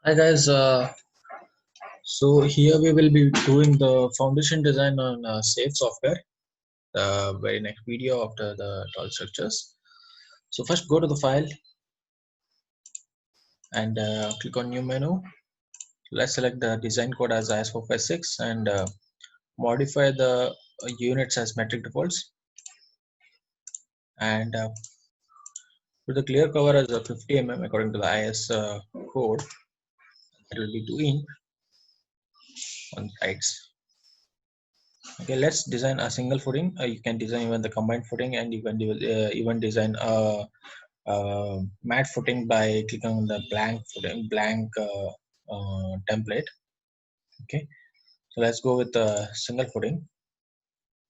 Hi guys, so here we will be doing the foundation design on Safe software, the very next video after the tall structures. So first go to the file and click on new menu. Let's select the design code as IS456 and modify the units as metric defaults and put the clear cover as a 50 mm according to the IS code. That will be 2 inch on sides. Okay, let's design a single footing. You can design even the combined footing, and you can even design a matte footing by clicking on the blank footing, blank template. Okay, so let's go with the single footing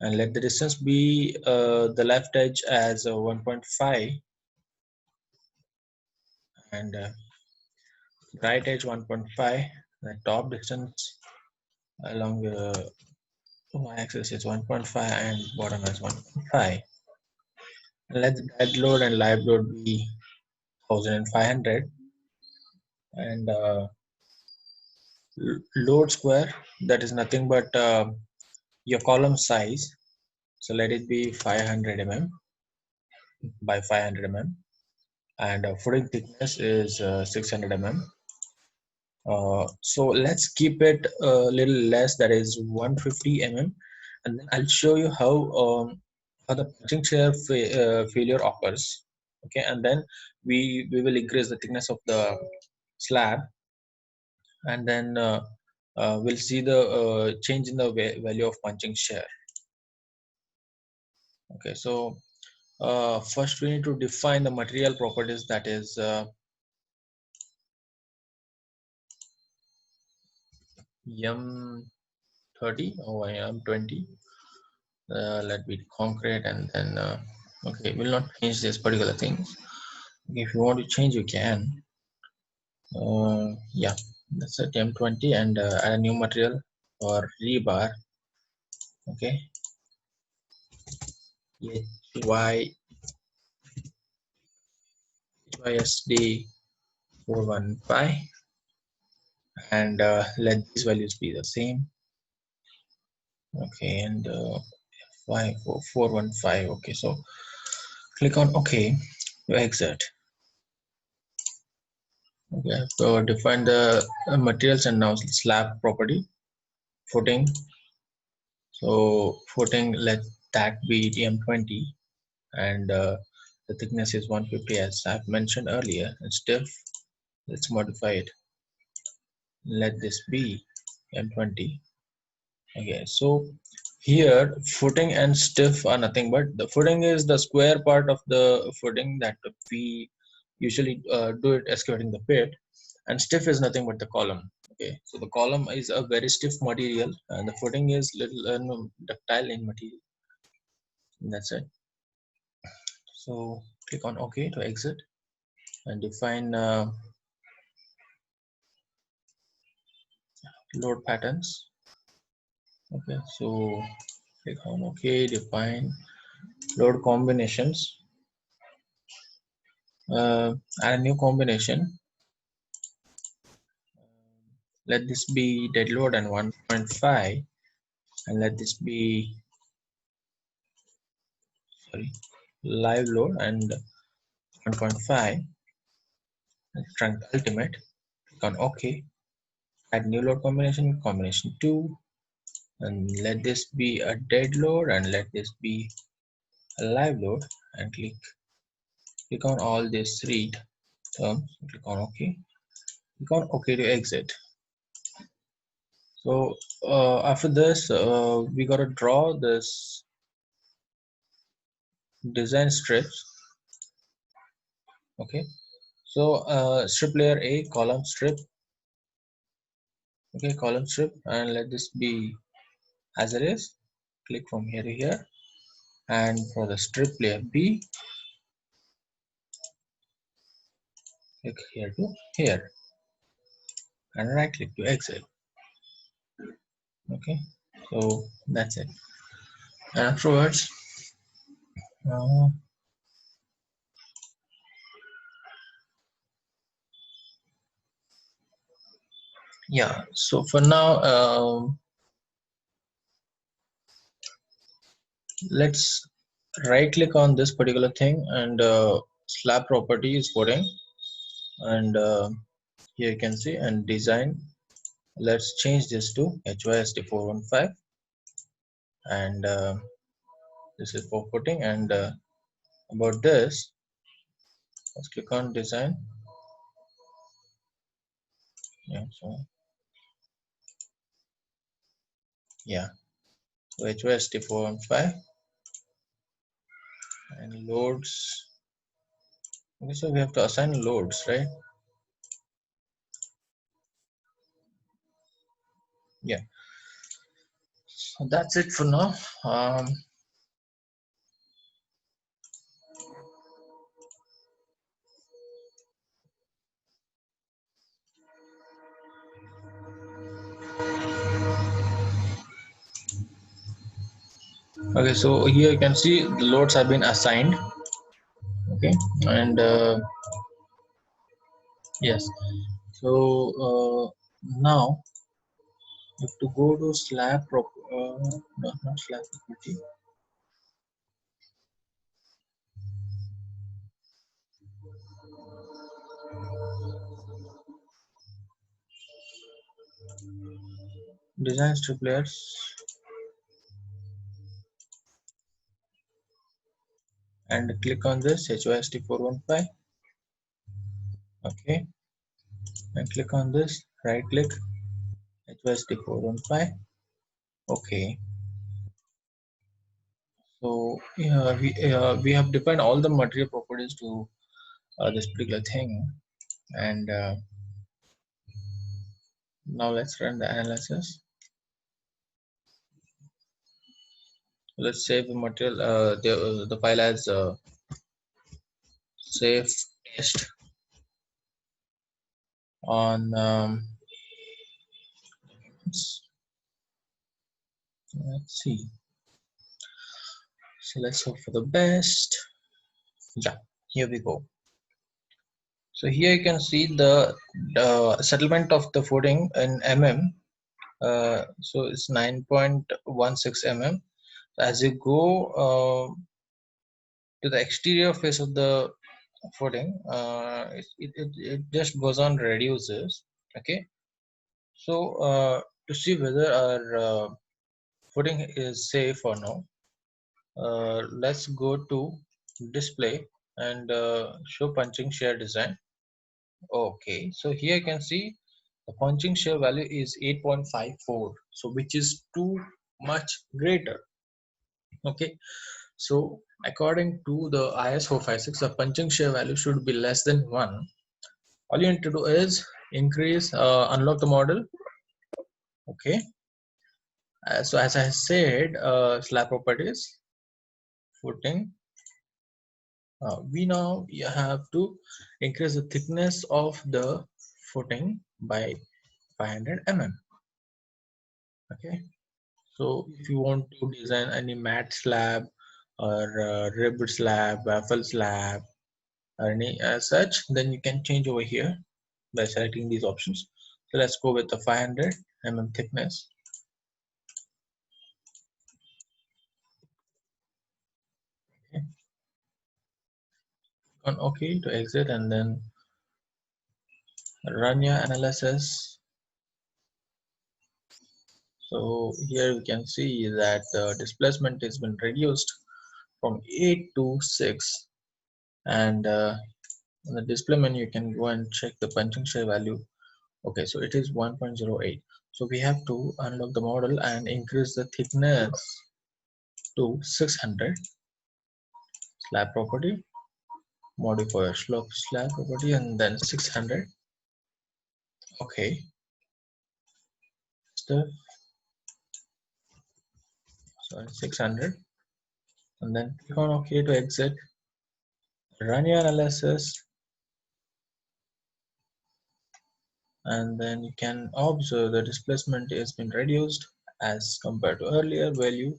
and let the distance be the left edge as 1.5 and right edge 1.5. The top distance along the y-axis is 1.5 and bottom is 1.5. Let the dead load and live load be 1500 and load square, that is nothing but your column size, so let it be 500 mm by 500 mm and footing thickness is 600 mm. So let's keep it a little less, that is 150 mm, and then I'll show you how the punching chair failure occurs. Okay, and then we will increase the thickness of the slab, and then we'll see the change in the value of punching shear. Okay, so first we need to define the material properties, that is M30 or M20. Let be concrete, and then okay, we'll not change this particular things. If you want to change, you can. Yeah, that's it, M20, and add a new material for rebar. Okay, HYSD 415, and let these values be the same. Okay, and 415. Okay, so click on OK to exit. Okay, so define the materials, and now slab property, footing. So footing, let that be M20, and the thickness is 150 as I've mentioned earlier. And stiff, let's modify it. Let this be M20. Okay, so here footing and stiff are nothing but, the footing is the square part of the footing that we usually do it excavating the pit, and stiff is nothing but the column. Okay, so the column is a very stiff material and the footing is little ductile in material. And that's it. So click on OK to exit and define load patterns. Okay, so click on OK, define load combinations, add a new combination. Let this be dead load and 1.5, and let this be live load and 1.5, and strength ultimate. Click on OK, add new load combination 2, and let this be a dead load and let this be a live load, and click on all these 3 terms. Click on OK. Click on OK to exit. So after this, we gotta draw this design strips. Okay, so strip layer A, column strip. Okay, column strip, and let this be as it is. Click from here to here, and for the strip layer B, click here to here, and right click to exit. Okay, so that's it. And afterwards, Yeah, so for now, let's right click on this particular thing, and slab property is footing, and here you can see, and design, let's change this to HYSD415, and this is for footing, and about this, let's click on design. Yeah, so yeah, so HYSD415 and loads. Okay, so we have to assign loads, right? Yeah, so that's it for now. Okay, so here you can see the loads have been assigned. Okay, and yes, so now you have to go to slab no, not slab property, design strip layers, and click on this HYSD415. Okay, and click on this, right click, HYSD415. Okay, so yeah, we have defined all the material properties to this particular thing, and now let's run the analysis. Let's save the material, the file as save test on let's see, so let's hope for the best. Yeah, here we go. So here you can see the settlement of the footing in mm. So it's 9.16 mm. As you go to the exterior face of the footing, it just goes on reduces. Okay, so to see whether our footing is safe or no, let's go to display and show punching shear design. Okay, so here you can see the punching shear value is 8.54, so which is too much greater. Okay, so according to the IS 456, the punching shear value should be less than 1. All you need to do is increase, unlock the model. Okay, so as I said, slab properties, footing, we now have to increase the thickness of the footing by 500 mm. Okay, so if you want to design any mat slab or ribbed slab, waffle slab, or any such, then you can change over here by selecting these options. So let's go with the 500 mm thickness. Okay. On OK to exit, and then run your analysis. So here we can see that the displacement has been reduced from 8 to 6, and in the display menu you can go and check the punching shear value. Okay, so it is 1.08. So we have to unlock the model and increase the thickness to 600. Slab property, modify slope slab property, and then 600. Okay, stuff, sorry, 600, and then click on OK to exit. Run your analysis, and then you can observe the displacement has been reduced as compared to earlier value,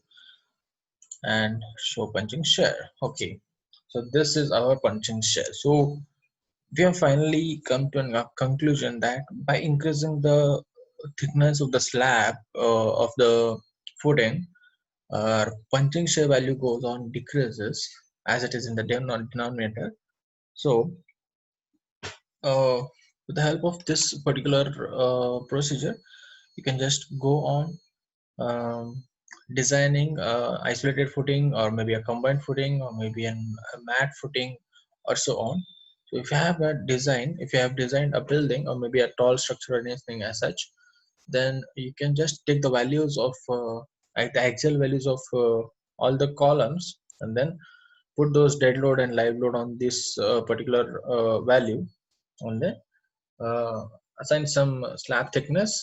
and show punching shear. Okay, so this is our punching shear. So we have finally come to a conclusion that by increasing the thickness of the slab of the footing, our punching shear value goes on decreases as it is in the denominator. So with the help of this particular procedure, you can just go on designing isolated footing, or maybe a combined footing, or maybe a mat footing, or so on. So if you have a design, if you have designed a building or maybe a tall structure or anything as such, then you can just take the values of like the axial values of all the columns, and then put those dead load and live load on this particular value, and then uh, assign some slab thickness,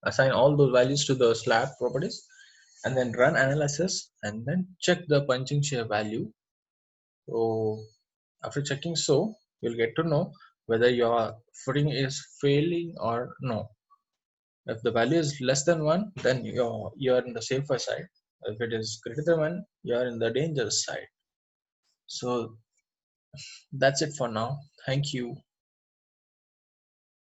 assign all those values to the slab properties, and then run analysis and then check the punching shear value. So after checking, so you'll get to know whether your footing is failing or no. If the value is less than 1, then you're in the safer side. If it is greater than 1, you're in the dangerous side. So that's it for now. Thank you.